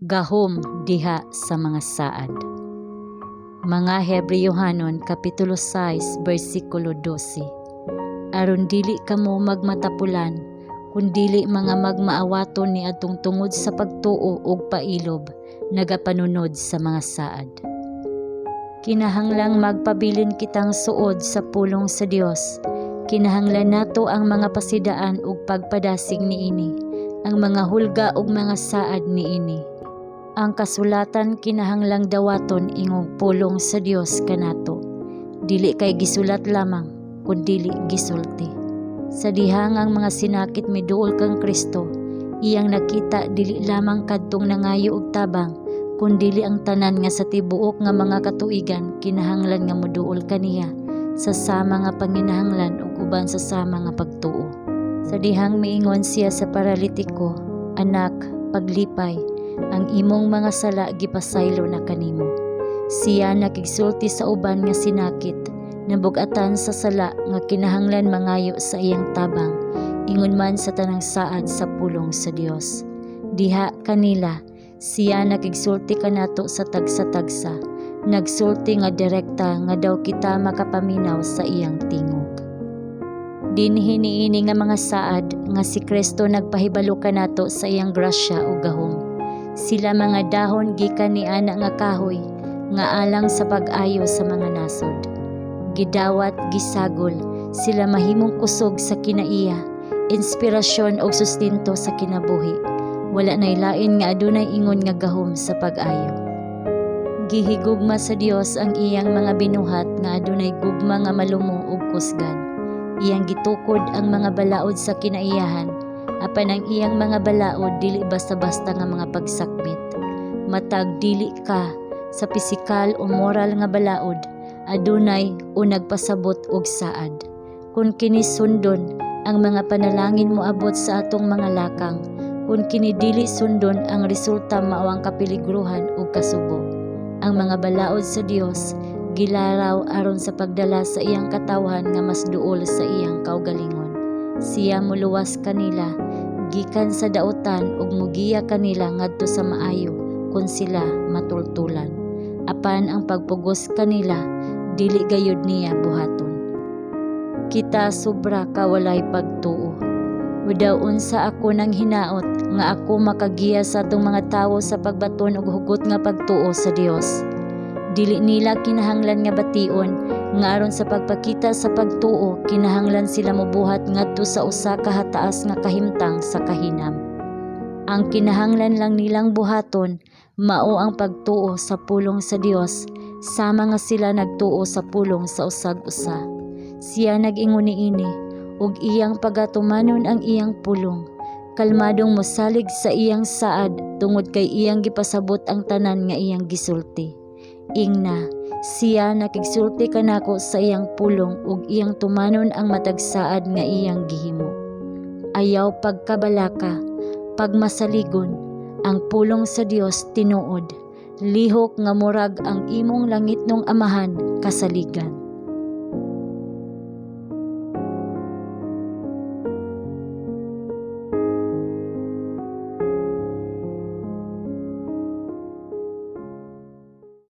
Gahom diha sa mga saad. Mga Hebrewhanon Kapitulo 6 versikulo 12. Aron dili kamo magmatapulan, kundili mga magmaawaton ni adtong tungod sa pagtuo ug pailob, nagapanunod sa mga saad. Kinahanglang magpabilin kitang suod sa pulong sa Dios. Kinahanglan nato ang mga pasidaan ug pagpadasig niini, ang mga hulga ug mga saad niini. Ang kasulatan kinahanglang dawaton ingong pulong sa Dios kanato. Dili kay gisulat lamang, kundili gisulti. Sa dihang ang mga sinakit miduol kang Kristo, iyang nakita dili lamang kadtong nangayo og tabang, kundili ang tanan nga sa tibuok nga mga katuigan kinahanglan nga moduol kaniya sa sama nga panginahanglan ug uban sa sama nga pagtuo. Sa dihang miingon siya sa paralitiko, "Anak, paglipay, ang imong mga sala gipasaylo na kanimo." Siya nakigsulti sa uban nga sinakit, nabug-atan sa sala nga kinahanglan mangayo sa iyang tabang, ingon man sa tanang saad sa pulong sa Dios. Diha kanila, siya nakigsulti kanato sa tagsa-tagsa, nagsulti nga direkta nga daw kita makapaminaw sa iyang tingog. Dinhi niini nga mga saad nga si Kristo nagpahibalo kanato sa iyang grasya ug gahom. Sila mga dahon gikan ni ana nga kahoy nga alang sa pag-ayo sa mga nasod. Gidawat, gisagol, sila mahimong kusog sa kinaiya, inspirasyon ug sustento sa kinabuhi. Wala nay lain nga adunay ingon nga gahom sa pag-ayo. Gihigugma sa Dios ang iyang mga binuhat nga adunay gugma nga malumo ug kusgan. Iyang gitukod ang mga balaod sa kinaiyahan, apan ang iyang mga balaod dili basta-basta nga mga pagsakmit. Matag dili ka sa pisikal o moral nga balaod, adunay o nagpasabot og saad. Kung kini sundon, ang mga panalangin mo abot sa atong mga lakang. Kung kini dili sundon, ang resulta mao ang kapeligruhan ug kasubo. Ang mga balaod sa Dios gilaraw aron sa pagdala sa iyang katawhan nga mas duol sa iyang kaugalingon. Siya muluwas kanila gikan sa daotan ug mugiya kanila ngadto sa maayo kun sila matultulan. Apan ang pagpugos kanila dili gayud niya buhaton. Kita sobra ka walay pagtuo. Udaw unsa ako nang hinaot nga ako makagiya sa atong mga tawo sa pagbaton ug hugot nga pagtuo sa Dios. Dili nila kinahanglan nga bation nga aron sa pagpakita sa pagtuo kinahanglan sila mobuhat ngadto sa usa ka hataas nga kahimtang sa kahinam. Ang kinahanglan lang nilang buhaton mao ang pagtuo sa pulong sa Dios, sama nga sila nagtuo sa pulong sa usag-usa. Siya nag-ingon niini ug iyang pagatumanon ang iyang pulong. Kalmadong mosalig sa iyang saad tungod kay iyang gipasabot ang tanan nga iyang gisulti. Ingna, siya nakigsulti kanako sa iyang pulong ug iyang tumanon ang matag saad nga iyang gihimo. Ayaw pagkabalaka, pagmasaligon, ang pulong sa Dios tinuod, lihok nga murag ang imong langitnong amahan kasaligan.